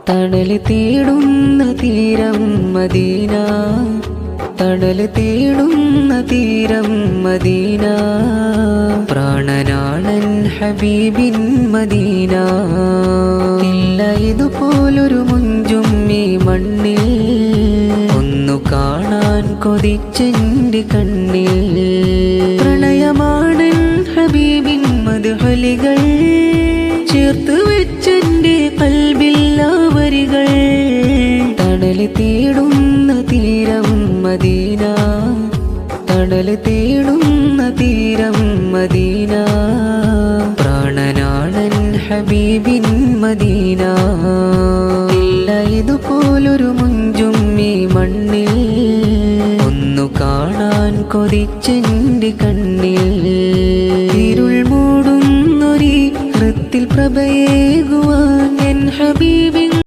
തണല് തേടുന്ന തീരം മദീന, തണല് തേടുന്ന തീരം മദീന. പ്രാണനാണൻ ഹബീബിൻ മദീന. ഇല്ല ഇതുപോലൊരു മുഞ്ചും ഈ മണ്ണിൽ, ഒന്നു കാണാൻ കൊതിച്ചെന്റെ കണ്ണിൽ. പ്രണയമാണൻ ഹബീബിൻ മദ്ഹലികൾ, ചേർത്ത് വെച്ചെന്റെ കൽബിൽ ആ വരികൾ. തണല് തേടുന്ന തീരം മദീന, തണല് തേടുന്ന തീരം മദീന. പ്രാണനാണൻ ഹബീബിൻ മദീന. ഇല്ല ഇതുപോലൊരു മുഞ്ചും ഈ മണ്ണിൽ, ഒന്നു കാണാൻ കൊതിച്ചെന്റെ കണ്ണിൽ. ഇരുൾ മൂടുന്നൊരീ ഹൃത്തിൽ പ്രഭയേകുവാൻ എൻ ഹബീബി